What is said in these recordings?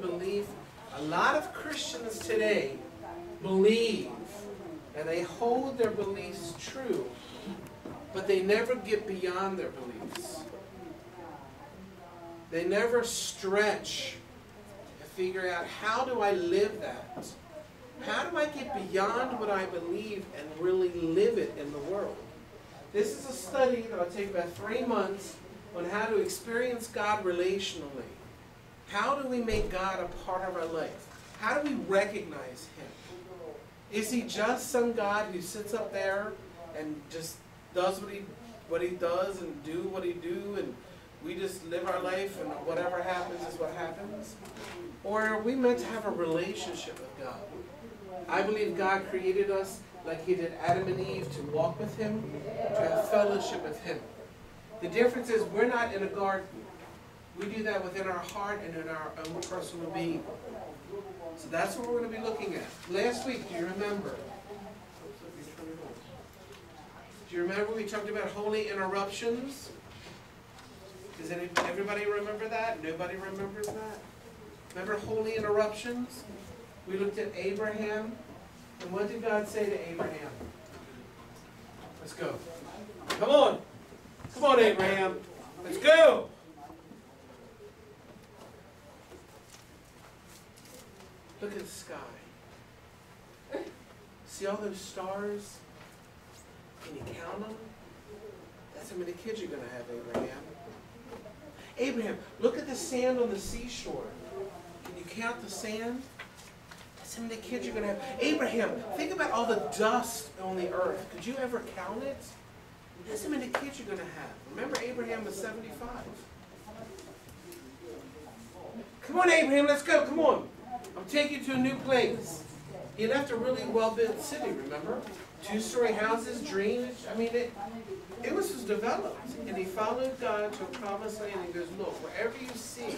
Belief. A lot of Christians today believe and they hold their beliefs true, but they never get beyond their beliefs. They never stretch and figure out, how do I live that? How do I get beyond what I believe and really live it in the world? This is a study that will take about 3 months on how to experience God relationally. How do we make God a part of our life? How do we recognize Him? Is He just some God who sits up there and just does what he does and do what He do, and we just live our life and whatever happens is what happens? Or are we meant to have a relationship with God? I believe God created us like He did Adam and Eve, to walk with Him, to have fellowship with Him. The difference is we're not in a garden. We do that within our heart and in our own personal being. So that's what we're going to be looking at. Last week, do you remember? Do you remember we talked about holy interruptions? Does everybody remember that? Nobody remembers that? Remember holy interruptions? We looked at Abraham. And what did God say to Abraham? Let's go. Come on. Come on, Abraham. Let's go. Look at the sky. See all those stars? Can you count them? That's how many kids you're going to have, Abraham. Abraham, look at the sand on the seashore. Can you count the sand? That's how many kids you're going to have. Abraham, think about all the dust on the earth. Could you ever count it? That's how many kids you're going to have. Remember, Abraham was 75. Come on, Abraham, let's go. Come on. I'm taking you to a new place. He left a really well-built city, remember? 2-story houses, drainage. I mean, it was just developed. And he followed God to a promised land. And he goes, look, wherever you see,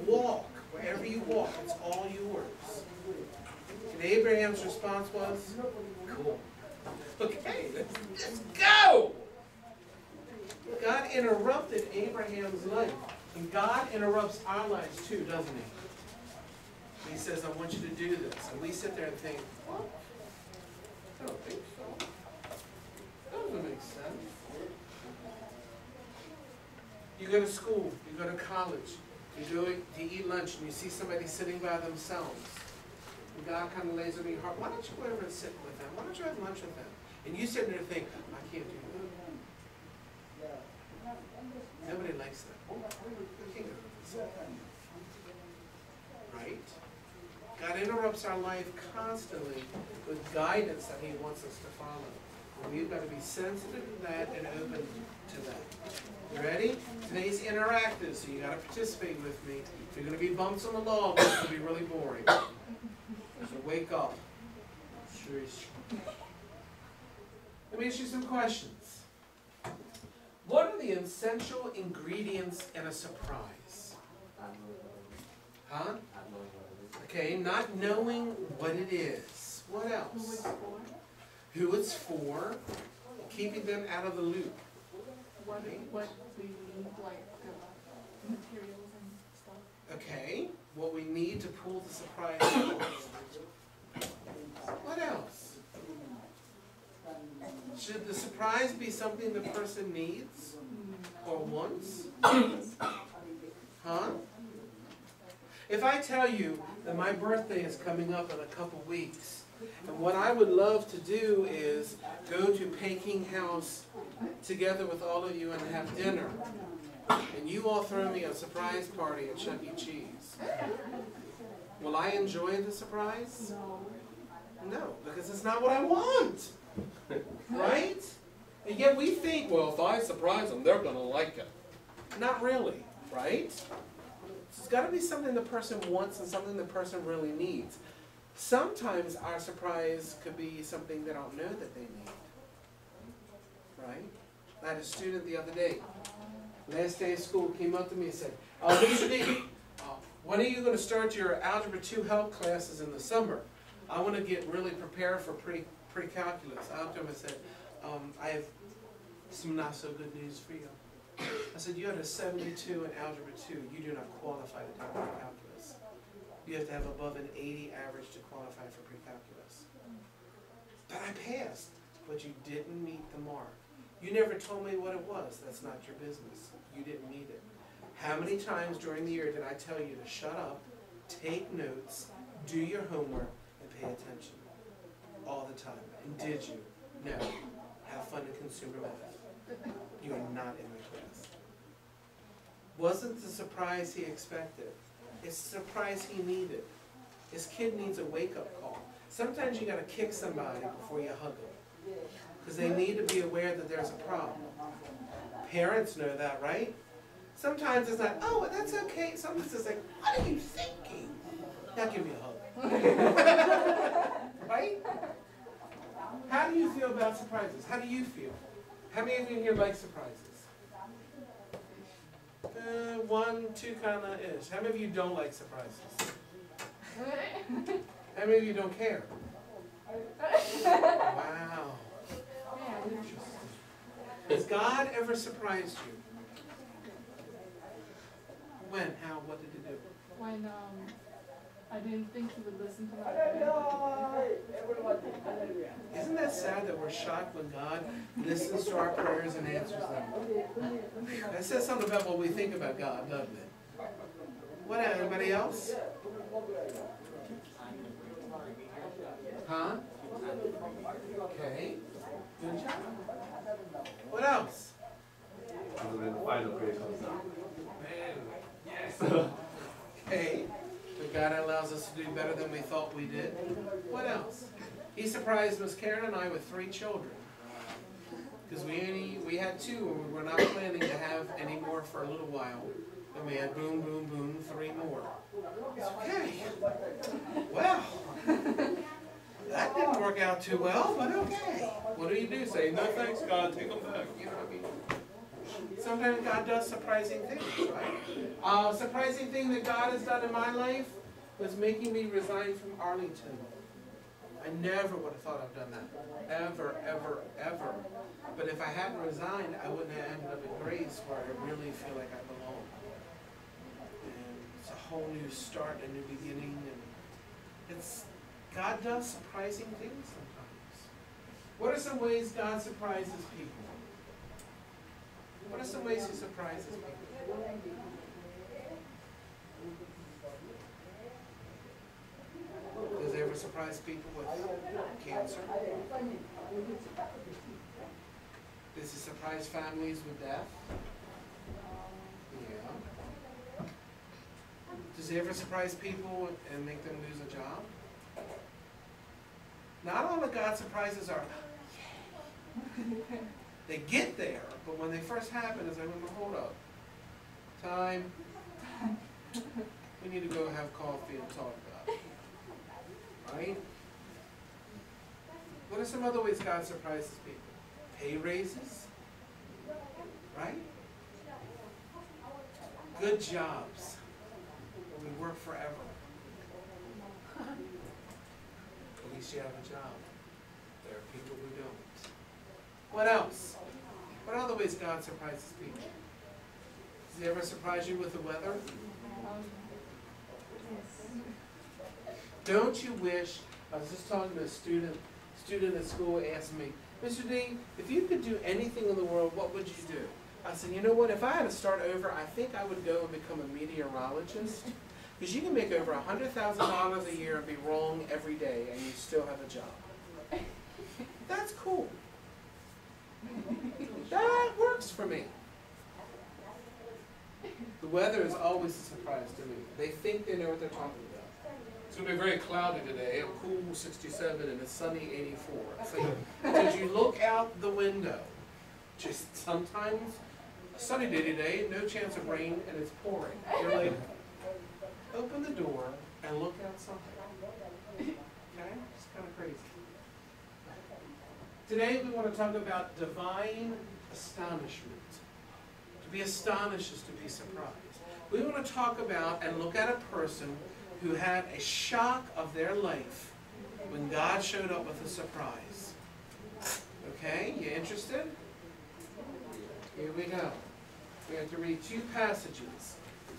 walk. Wherever you walk, it's all yours. And Abraham's response was, cool. Okay, let's go! God interrupted Abraham's life. And God interrupts our lives too, doesn't He? He says, I want you to do this. And we sit there and think, what? I don't think so. That doesn't make sense. You go to school, you go to college, you go to eat lunch, and you see somebody sitting by themselves. And God kind of lays on your heart, why don't you go over and sit with them? Why don't you have lunch with them? And you sit there and think, I can't do that. Nobody likes that. I can't go to this. Right? God interrupts our life constantly with guidance that He wants us to follow. And we've got to be sensitive to that and open to that. You ready? Today's interactive, so you got to participate with me. There are going to be bumps on the log, it's going to be really boring. So wake up. Let me ask you some questions. What are the essential ingredients in a surprise? Huh? Okay, not knowing what it is. What else? Who it's for. Keeping them out of the loop. What we need, like materials and stuff. Okay, what we need to pull the surprise off. What else? Should the surprise be something the person needs or wants? Huh? If I tell you that my birthday is coming up in a couple weeks, and what I would love to do is go to Peking House together with all of you and have dinner, and you all throw me a surprise party at Chuck E. Cheese, will I enjoy the surprise? No, because it's not what I want. Right? And yet we think, well, if I surprise them, they're going to like it. Not really, right? It's got to be something the person wants and something the person really needs. Sometimes our surprise could be something they don't know that they need. Right? I had a student the other day, last day of school, came up to me and said, Mr. D, when are you going to start your Algebra 2 help classes in the summer? I want to get really prepared for pre-calculus. I looked at him and said, I have some not so good news for you. I said, you had a 72 in Algebra 2. You do not qualify to take pre-calculus. You have to have above an 80 average to qualify for pre-calculus. But I passed, but you didn't meet the mark. You never told me what it was. That's not your business. You didn't meet it. How many times during the year did I tell you to shut up, take notes, do your homework, and pay attention? All the time. And did you? No. Have fun in consumer math. You are not in the class. Wasn't the surprise he expected. It's the surprise he needed. His kid needs a wake-up call. Sometimes you got to kick somebody before you hug them, because they need to be aware that there's a problem. Parents know that, right? Sometimes it's like, oh, that's okay. Sometimes it's like, what are you thinking? Now give me a hug. Right? How do you feel about surprises? How do you feel? How many of you here like surprises? One, two kind of is. How many of you don't like surprises? How many of you don't care? Wow. Interesting. Has God ever surprised you? When? How? What did he do? When I didn't think he would listen to my prayer. Isn't that sad that we're shocked when God listens to our prayers and answers them? That says something about what we think about God, doesn't it? What? Anybody else? Huh? Okay. Good job. What else? And then the final grade comes out. Yes. Okay. But God allows us to do better than we thought we did. What else? He surprised Miss Karen and I with 3 children. Because we had 2 and we were not planning to have any more for a little while. And we had boom, boom, boom, 3 more. It's okay. Well, that didn't work out too well, but okay. What do? Say, no thanks, God, take them back. You know what I mean? Sometimes God does surprising things, right? Surprising thing that God has done in my life was making me resign from Arlington. I never would have thought I've done that. Ever, ever, ever. But if I hadn't resigned, I wouldn't have ended up at Grace where I really feel like I belong. And it's a whole new start, a new beginning. And God does surprising things sometimes. What are some ways God surprises people? What are some ways he surprises people? Does he ever surprise people with cancer? Does he surprise families with death? Yeah. Does he ever surprise people and make them lose a job? Not all of God's surprises are, they get there, but when they first happen, it's like, hold up. Time. We need to go have coffee and talk about it. Right? What are some other ways God surprises people? Pay raises. Right? Good jobs. We work forever. At least you have a job. There are people who don't. What else? What other ways God surprises people? Does he ever surprise you with the weather? Don't you wish, I was just talking to a student at school asked me, Mr. D, if you could do anything in the world, what would you do? I said, you know what, if I had to start over, I think I would go and become a meteorologist. Because you can make over $100,000 a year and be wrong every day and you still have a job. That's cool. That works for me. The weather is always a surprise to me. They think they know what they're talking about. It's going to be very cloudy today, a cool 67 and a sunny 84. So as you look out the window, just sometimes a sunny day today, no chance of rain, and it's pouring. You're like, open the door and look outside. Okay? It's kind of crazy. Today we want to talk about divine astonishment. To be astonished is to be surprised. We want to talk about and look at a person who had a shock of their life when God showed up with a surprise. Okay, you interested? Here we go. We have to read 2 passages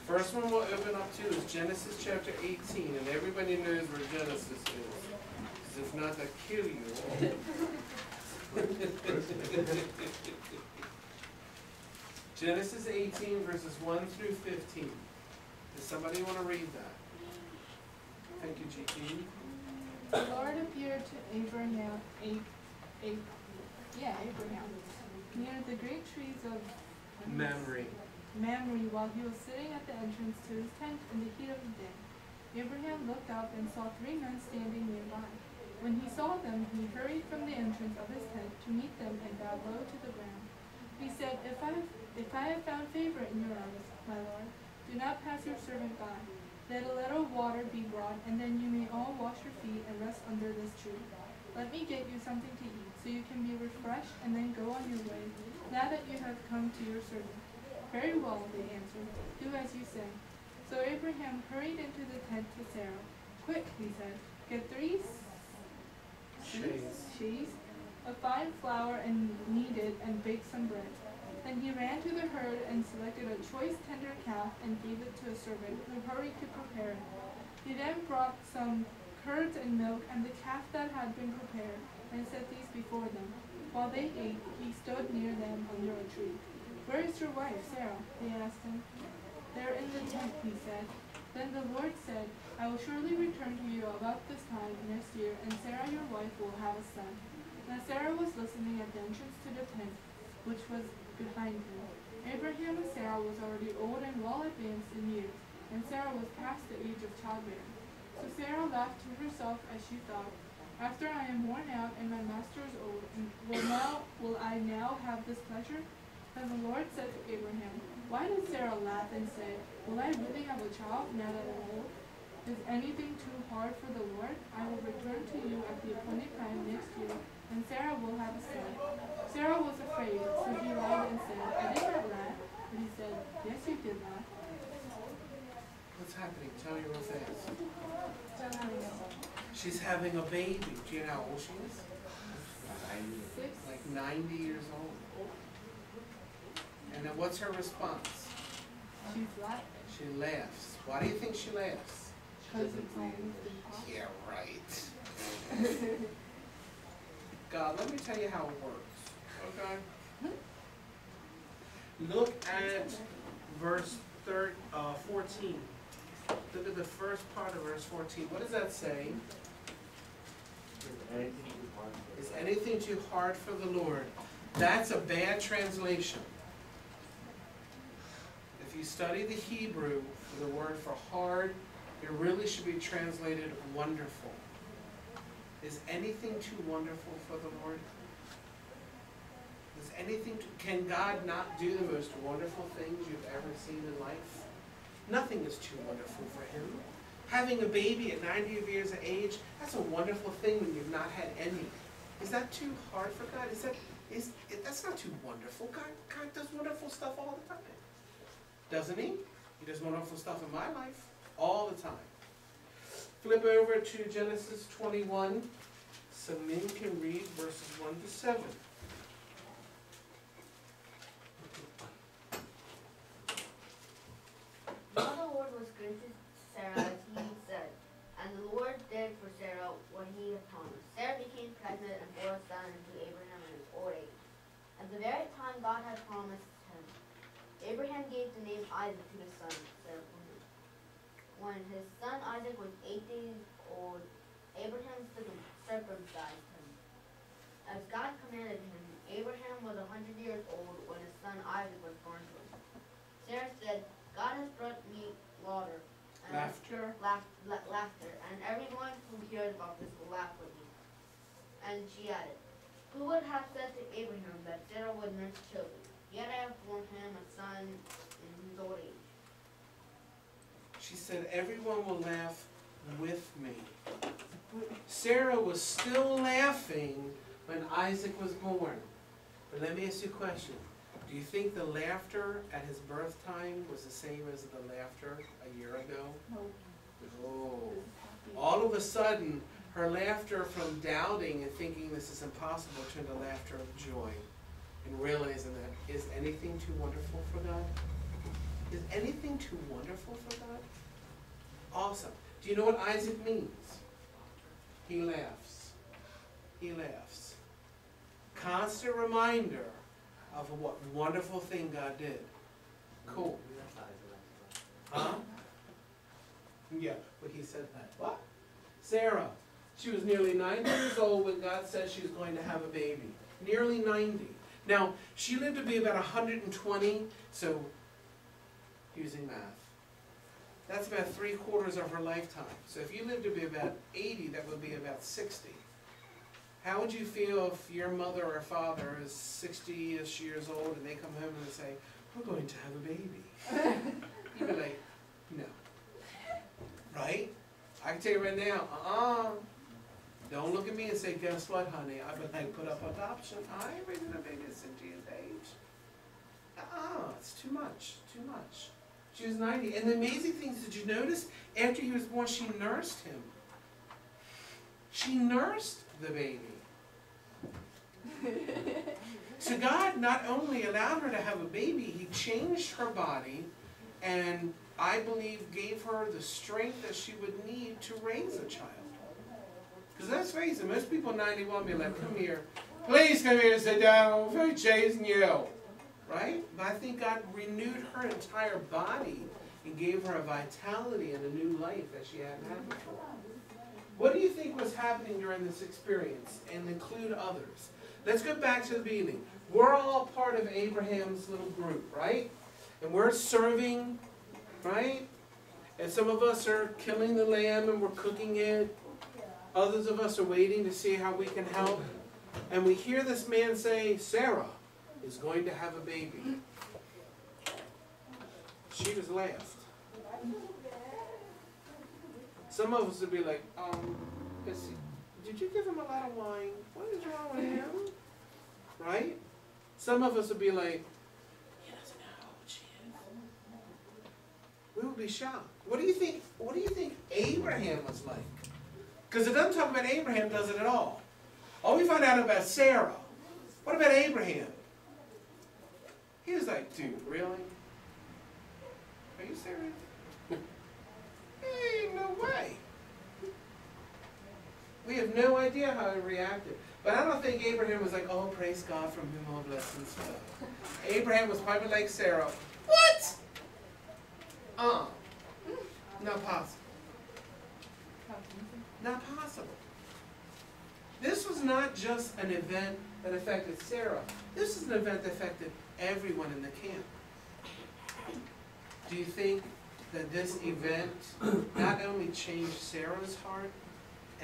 First one we'll open up to is Genesis chapter 18, and everybody knows where Genesis is. 'Cause if not, they'll kill you all. Genesis 18, verses 1 through 15. Does somebody want to read that? Thank you, GT. The Lord appeared to Abraham, Abraham, near the great trees of Mamre. Mamre, while he was sitting at the entrance to his tent in the heat of the day. Abraham looked up and saw 3 men standing nearby. When he saw them, he hurried from the entrance of his tent to meet them and bowed low to the ground. He said, If I have found favor in your eyes, my lord, do not pass your servant by. Let a little water be brought, and then you may all wash your feet and rest under this tree. Let me get you something to eat, so you can be refreshed, and then go on your way, now that you have come to your servant. Very well, they answered. Do as you say. So Abraham hurried into the tent to Sarah. Quick, he said, get 3 sheaves of fine flour and knead it and bake some bread. Then he ran to the herd and selected a choice tender calf and gave it to a servant who hurried to prepare it. He then brought some curds and milk and the calf that had been prepared and set these before them. While they ate, he stood near them under a tree. Where is your wife, Sarah? They asked him. They're in the tent, he said. Then the Lord said, I will surely return to you about this time next year, and Sarah your wife will have a son. Now Sarah was listening at the entrance to the tent, which was behind him. Abraham and Sarah was already old and well advanced in years, and Sarah was past the age of childbearing. So Sarah laughed to herself as she thought, after I am worn out and my master is old, will I now have this pleasure? Then the Lord said to Abraham, Why did Sarah laugh and say, Will I really have a child now that I'm old? Is anything too hard for the Lord? I will return to you at the appointed time next year, and Sarah will have a son. Sarah was afraid, so he lied and said, I did not laugh. But he said, Yes, you did laugh. What's happening? Tell me real fast. She's having a baby. Do you know how old she is? 6. Like 90 years old. And then what's her response? She's laughing. She laughs. Why do you think she laughs? Because it's always been possible. Yeah, right. God, let me tell you how it works, okay? Look at verse 14. Look at the first part of verse 14. What does that say? Is anything too hard for the Lord? That's a bad translation. If you study the Hebrew for the word for hard, it really should be translated wonderful. Is anything too wonderful for the Lord? Is anything can God not do the most wonderful things you've ever seen in life? Nothing is too wonderful for him. Having a baby at 90 years of age, that's a wonderful thing when you've not had any. Is that too hard for God? That's not too wonderful. God does wonderful stuff all the time. Doesn't he? He does wonderful stuff in my life all the time. Flip over to Genesis 21. Some men can read verses 1 to 7. Now the Lord was gracious to Sarah as he said, and the Lord did for Sarah what he had promised. Sarah became pregnant and bore a son to Abraham in his old age. At the very time God had promised him, Abraham gave the name Isaac to his son, Sarah bore him. When his son Isaac was 8 days old, Abraham circumcised him. As God commanded him, Abraham was 100 years old when his son Isaac was born to him. Sarah said, God has brought me laughter, and everyone who hears about this will laugh with me. And she added, Who would have said to Abraham that Sarah would nurse children? Yet I have borne him a son in his old age. She said, everyone will laugh with me. Sarah was still laughing when Isaac was born. But let me ask you a question. Do you think the laughter at his birth time was the same as the laughter a year ago? No. Oh. All of a sudden, her laughter from doubting and thinking this is impossible turned to laughter of joy and realizing that is anything too wonderful for God? Is anything too wonderful for God? Awesome. Do you know what Isaac means? He laughs. He laughs. Constant reminder of what wonderful thing God did. Cool. Huh? Yeah, but he said that. What? Sarah, she was nearly 90 years old when God said she was going to have a baby. Nearly 90. Now, she lived to be about 120, so using math. That's about 3/4 of her lifetime. So if you lived to be about 80, that would be about 60. How would you feel if your mother or father is 60-ish years old and they come home and they say, we're going to have a baby? You'd be like, no. Right? I can tell you right now, don't look at me and say, guess what, honey? I've been like, put up adoption. I ain't raising a baby at Cynthia's age. It's too much, too much. She was 90. And the amazing thing is, did you notice, after he was born, she nursed him. She nursed the baby. So God not only allowed her to have a baby, He changed her body, and I believe gave her the strength that she would need to raise a child. Because let's face it, most people 91 be like, come here, please come here and sit down, I'm very chasing you. Right? But I think God renewed her entire body and gave her a vitality and a new life that she hadn't had before. What do you think was happening during this experience? And include others. Let's go back to the beginning. We're all part of Abraham's little group, right? And we're serving, right? And some of us are killing the lamb and we're cooking it. Others of us are waiting to see how we can help. And we hear this man say, Sarah is going to have a baby. She was last. Some of us would be like, did you give him a lot of wine? What is wrong with him? Right? Some of us would be like, he doesn't know how old she is. We would be shocked. What do you think Abraham was like? Because it doesn't talk about Abraham, does it at all? Oh, we find out about Sarah. What about Abraham? He was like, dude, really? Are you serious? Hey, no way. We have no idea how he reacted. But I don't think Abraham was like, oh, praise God from whom all blessings flow. Abraham was probably like Sarah. What? Not possible. Not possible. This was not just an event that affected Sarah. This is an event that affected everyone in the camp. Do you think that this event not only changed Sarah's heart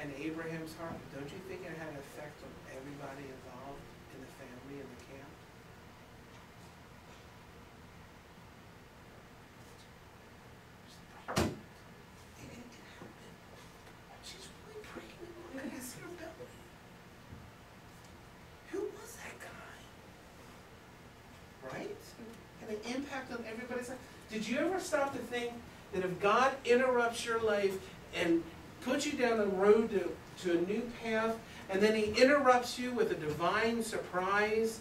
and Abraham's heart, but don't you think it had an effect on everybody involved in the family and the camp? She's really pregnant. Look at his belly. Who was that guy? Right? And an impact on everybody's life. Did you ever stop to think that if God interrupts your life and puts you down the road to a new path, and then He interrupts you with a divine surprise,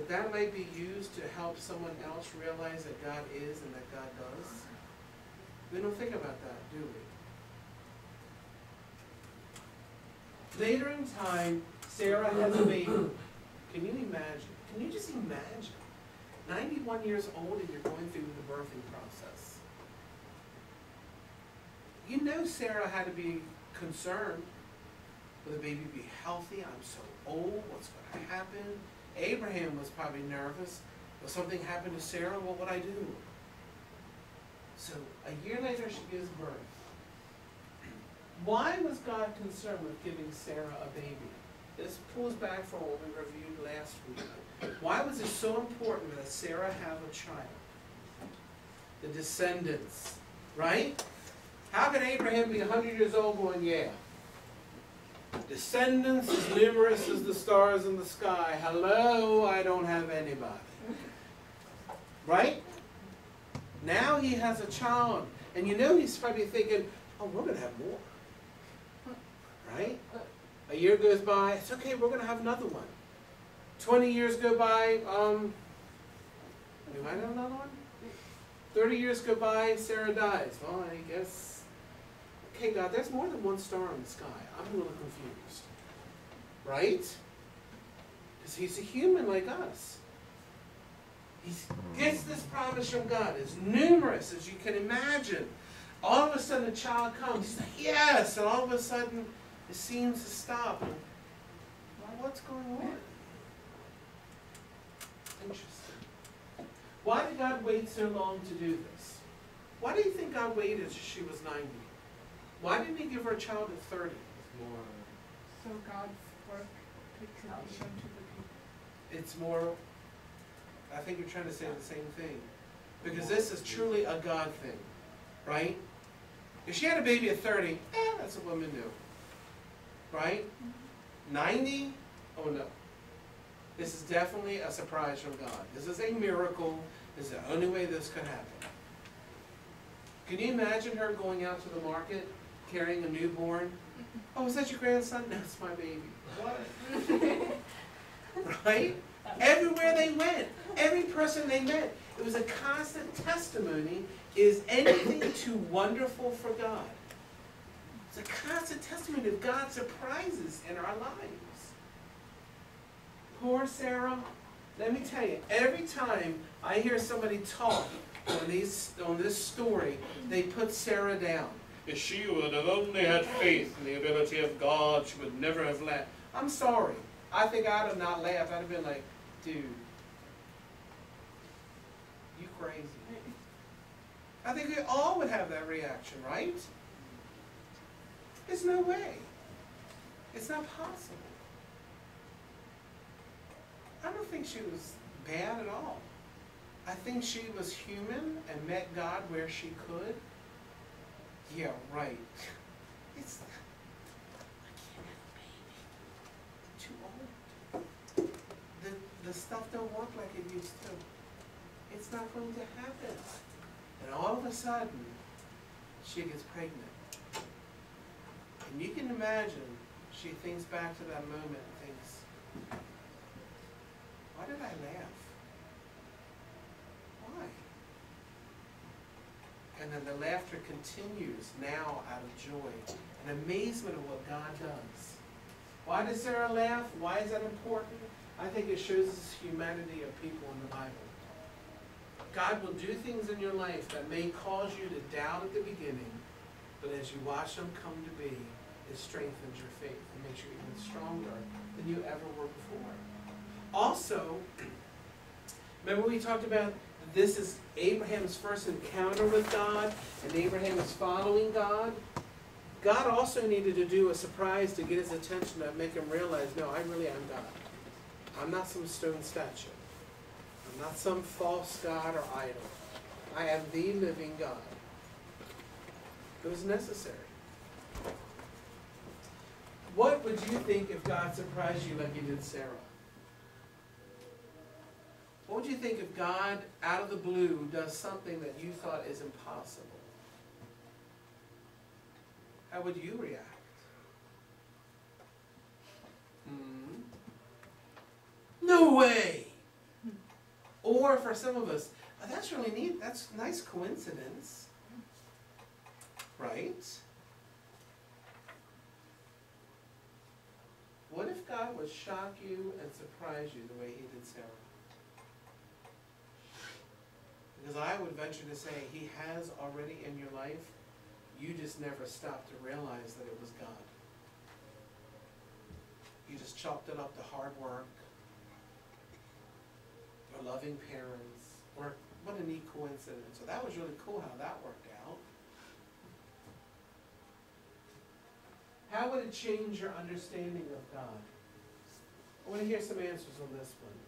that might be used to help someone else realize that God is and that God does? We don't think about that, do we? Later in time, Sarah has a baby. Can you imagine? Can you just imagine? 91 years old and you're going through the birthing process. You know Sarah had to be concerned. Will the baby be healthy? I'm so old. What's going to happen? Abraham was probably nervous. Will something happen to Sarah? What would I do? So a year later she gives birth. Why was God concerned with giving Sarah a baby? This pulls back from what we reviewed last week. Why was it so important that Sarah have a child? The descendants, right? How can Abraham be 100 years old going, yeah? Descendants as numerous as the stars in the sky. Hello, I don't have anybody. Right? Now he has a child. And you know he's probably thinking, oh, we're going to have more. Right? A year goes by, it's okay, we're going to have another one. 20 years go by, We might have another one? 30 years go by, Sarah dies. Well, I guess, okay, God, there's more than one star in the sky. I'm a little confused. Right? Because he's a human like us. He gets this promise from God, as numerous as you can imagine. All of a sudden a child comes, he's like, yes! And all of a sudden it seems to stop. And, well, what's going on? Interesting. Why did God wait so long to do this? Why do you think God waited until she was 90? Why didn't he give her a child at 30? So God's work could be shown to the people. It's more, I think you're trying to say the same thing. Because this is truly a God thing, right? If she had a baby at 30, that's what women do. Right? 90? Oh no. This is definitely a surprise from God. This is a miracle. This is the only way this could happen. Can you imagine her going out to the market, carrying a newborn? Oh, is that your grandson? No, it's my baby. What? Right? Everywhere they went, every person they met, it was a constant testimony. Is anything too wonderful for God? It's a constant testimony of God's surprises in our lives. Poor Sarah. Let me tell you, every time I hear somebody talk on this story, they put Sarah down. If she would have only had faith in the ability of God, she would never have laughed. I'm sorry. I think I'd have not laughed. I'd have been like, dude, you crazy. I think we all would have that reaction, right? There's no way. It's not possible. I don't think she was bad at all. I think she was human and met God where she could. Yeah, right. It's, I can't have a baby. Too old. The stuff don't work like it used to. It's not going to happen. And all of a sudden, she gets pregnant. And you can imagine, she thinks back to that moment and thinks, why did I laugh? Why? And then the laughter continues now out of joy and amazement of what God does. Why does Sarah laugh? Why is that important? I think it shows us the humanity of people in the Bible. God will do things in your life that may cause you to doubt at the beginning, but as you watch them come to be, it strengthens your faith and makes you even stronger than you ever were before. Also, remember we talked about this is Abraham's first encounter with God, and Abraham is following God. God also needed to do a surprise to get his attention to make him realize, no, I really am God. I'm not some stone statue. I'm not some false god or idol. I am the living God. It was necessary. What would you think if God surprised you like he did Sarah? What would you think if God, out of the blue, does something that you thought is impossible? How would you react? No way! Or for some of us, oh, that's really neat, that's a nice coincidence. Right? What if God would shock you and surprise you the way he did Sarah? Because I would venture to say he has already in your life, you just never stopped to realize that it was God. You just chalked it up to hard work, or loving parents, or what a neat coincidence. So that was really cool how that worked out. How would it change your understanding of God? I want to hear some answers on this one.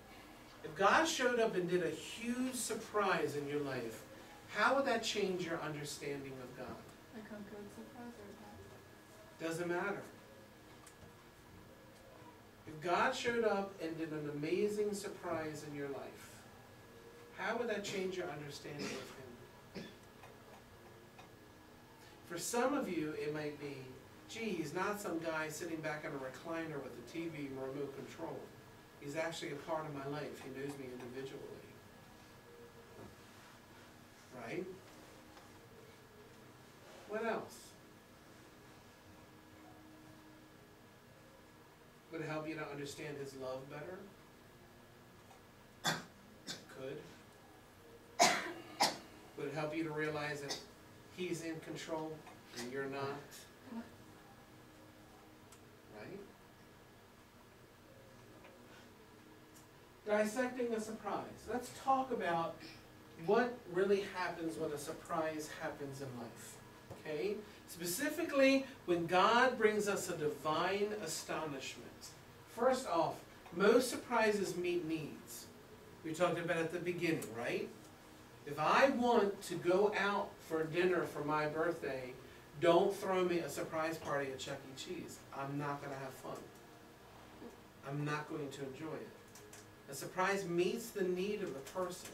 If God showed up and did a huge surprise in your life, how would that change your understanding of God? Like a good surprise or bad? Doesn't matter. If God showed up and did an amazing surprise in your life, how would that change your understanding of him? For some of you, it might be, gee, he's not some guy sitting back in a recliner with a TV remote control. He's actually a part of my life. He knows me individually. right? What else? Would it help you to understand his love better? Could. Would it help you to realize that he's in control and you're not? Right? Dissecting a surprise. Let's talk about what really happens when a surprise happens in life. Okay? Specifically, when God brings us a divine astonishment. First off, most surprises meet needs. We talked about it at the beginning, right? If I want to go out for dinner for my birthday, don't throw me a surprise party at Chuck E. Cheese. I'm not going to have fun. I'm not going to enjoy it. A surprise meets the need of the person.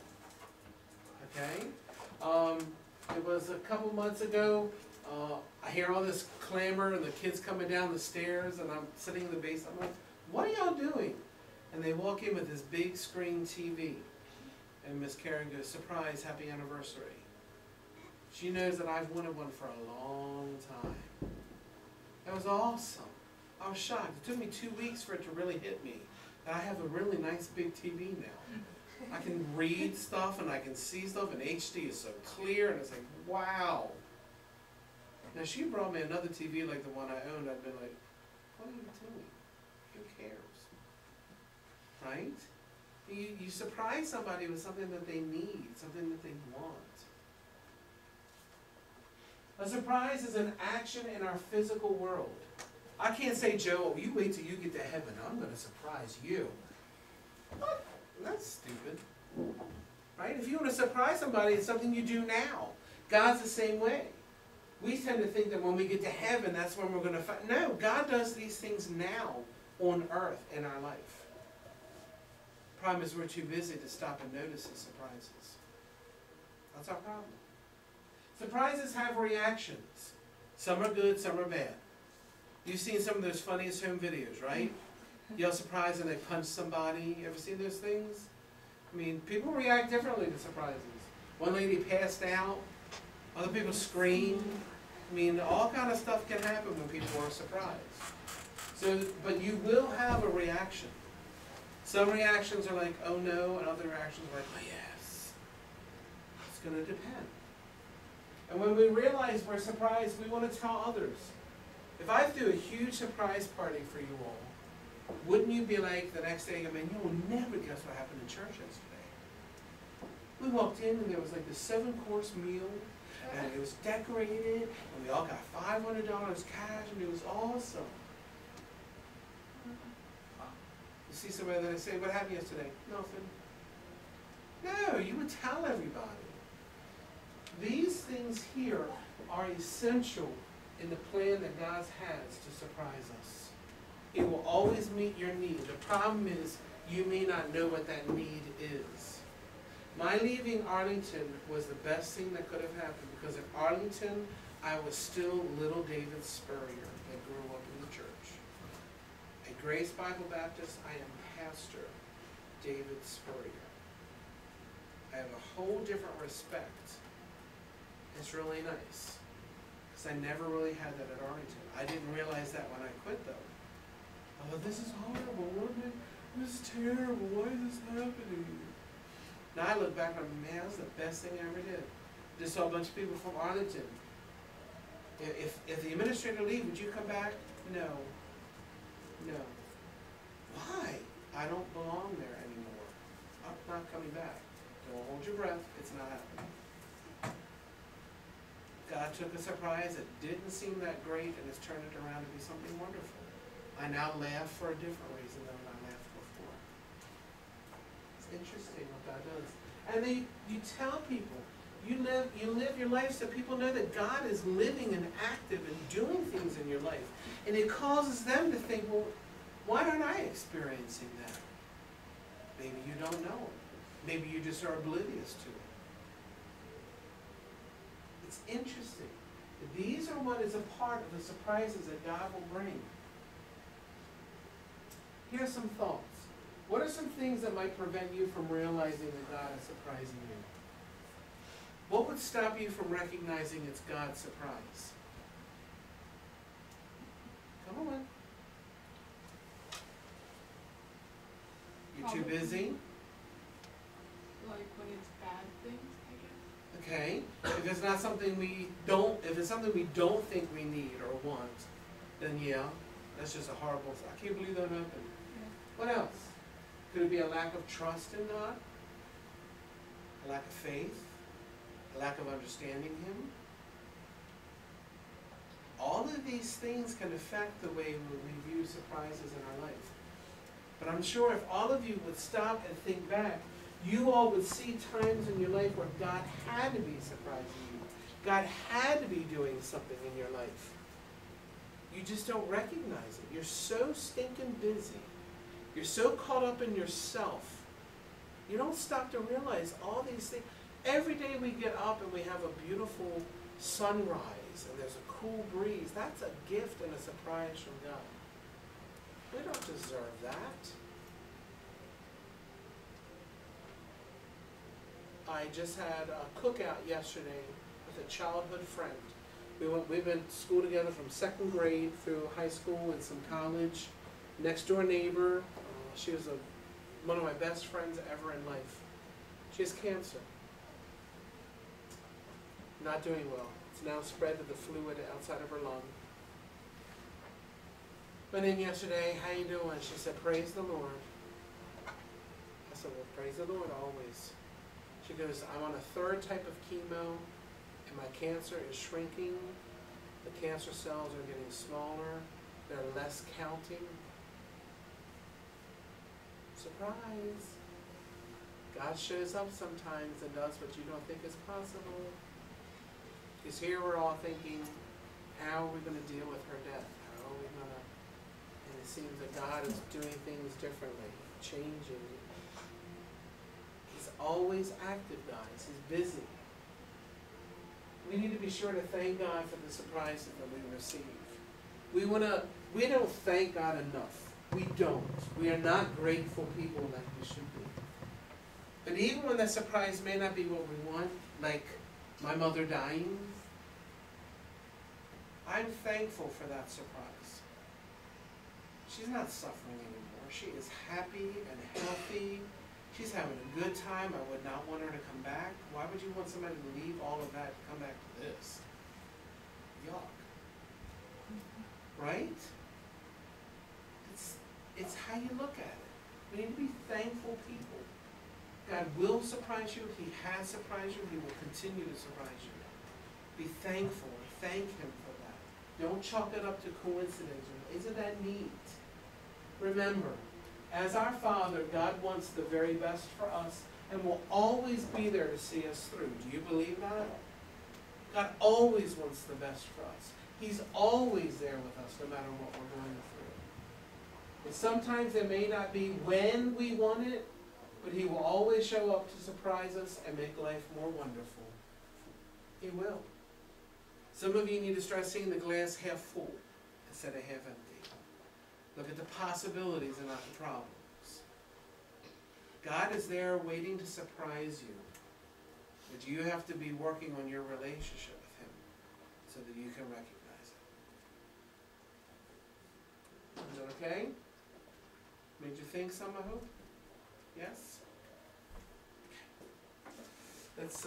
Okay? It was a couple months ago. I hear all this clamor and the kids coming down the stairs, and I'm sitting in the basement. I'm like, what are y'all doing? And they walk in with this big screen TV. And Miss Karen goes, surprise, happy anniversary. She knows that I've wanted one for a long time. That was awesome. I was shocked. It took me 2 weeks for it to really hit me. And I have a really nice big TV now. I can read stuff and I can see stuff, and HD is so clear, and it's like, wow. Now, if she brought me another TV like the one I owned, I'd been like, what are you doing? Who cares? Right? You surprise somebody with something that they need, something that they want. A surprise is an action in our physical world. I can't say, Joe, you wait till you get to heaven. I'm going to surprise you. What? That's stupid. Right? If you want to surprise somebody, it's something you do now. God's the same way. We tend to think that when we get to heaven, that's when we're going to find. No, God does these things now on earth in our life. Problem is we're too busy to stop and notice the surprises. That's our problem. Surprises have reactions. Some are good, some are bad. You've seen some of those funniest home videos, right? You're surprised and they punch somebody. You ever seen those things? I mean, people react differently to surprises. One lady passed out. Other people scream. I mean, all kind of stuff can happen when people are surprised. So, but you will have a reaction. Some reactions are like, oh no, and other reactions are like, oh yes. It's going to depend. And when we realize we're surprised, we want to tell others. If I threw a huge surprise party for you all, wouldn't you be like the next day, I mean, you will never guess what happened in church yesterday. We walked in and there was like this 7-course meal, and it was decorated, and we all got $500 cash, and it was awesome. You see somebody that I say, what happened yesterday? Nothing. No, you would tell everybody. These things here are essential in the plan that God has to surprise us. It will always meet your need. The problem is you may not know what that need is. My leaving Arlington was the best thing that could have happened, because in Arlington I was still little David Spurrier that grew up in the church. At Grace Bible Baptist, I am Pastor David Spurrier. I have a whole different respect. It's really nice. Because I never really had that at Arlington. I didn't realize that when I quit, though. I thought, this is horrible. This is terrible. Why is this happening? Now I look back and I'm, man, that's the best thing I ever did. Just saw a bunch of people from Arlington. If the administrator leaves, would you come back? No. No. Why? I don't belong there anymore. I'm not coming back. Don't hold your breath. It's not happening. God took a surprise that didn't seem that great and has turned it around to be something wonderful. I now laugh for a different reason than I laughed before. It's interesting what God does. And you tell people, you live your life so people know that God is living and active and doing things in your life. And it causes them to think, well, why aren't I experiencing that? Maybe you don't know it. Maybe you just are oblivious to it. It's interesting. These are what is a part of the surprises that God will bring. Here's some thoughts. What are some things that might prevent you from realizing that God is surprising you? What would stop you from recognizing it's God's surprise? Come on. You're too busy? Like when it's bad things, I guess. Okay. If it's not something we don't, if it's something we don't think we need or want, then yeah, that's just a horrible thing. I can't believe that happened. Yeah. What else? Could it be a lack of trust in God? A lack of faith? A lack of understanding Him? All of these things can affect the way we view surprises in our life. But I'm sure if all of you would stop and think back, you all would see times in your life where God had to be surprising you. God had to be doing something in your life. You just don't recognize it. You're so stinking busy. You're so caught up in yourself. You don't stop to realize all these things. Every day we get up and we have a beautiful sunrise and there's a cool breeze. That's a gift and a surprise from God. We don't deserve that. I just had a cookout yesterday with a childhood friend. We've been to school together from 2nd grade through high school and some college. Next door neighbor, she was one of my best friends ever in life. She has cancer. Not doing well. It's now spread to the fluid outside of her lung. Went in yesterday, how you doing? She said, praise the Lord. I said, well, praise the Lord always. She goes, I'm on a 3rd type of chemo, and my cancer is shrinking. The cancer cells are getting smaller. They're less counting. Surprise. God shows up sometimes and does what you don't think is possible. Because here we're all thinking, how are we going to deal with her death? How are we going to... And it seems that God is doing things differently, changing. He's always active, guys. He's busy. We need to be sure to thank God for the surprises that we receive. We don't thank God enough. We don't. We are not grateful people like we should be. But even when that surprise may not be what we want, like my mother dying, I'm thankful for that surprise. She's not suffering anymore. She is happy and healthy. She's having a good time. I would not want her to come back. Why would you want somebody to leave all of that to come back to this? Yuck. Right? It's how you look at it. We need to be thankful people. God will surprise you. He has surprised you. He will continue to surprise you. Be thankful and thank Him for that. Don't chalk it up to coincidence. Isn't that neat? Remember, as our Father, God wants the very best for us and will always be there to see us through. Do you believe that? God always wants the best for us. He's always there with us no matter what we're going through. And sometimes it may not be when we want it, but He will always show up to surprise us and make life more wonderful. He will. Some of you need to start seeing the glass half full instead of half empty. Look at the possibilities and not the problems. God is there waiting to surprise you. But you have to be working on your relationship with Him so that you can recognize it. Is that okay? Made you think some, I hope? Yes? Okay. Let's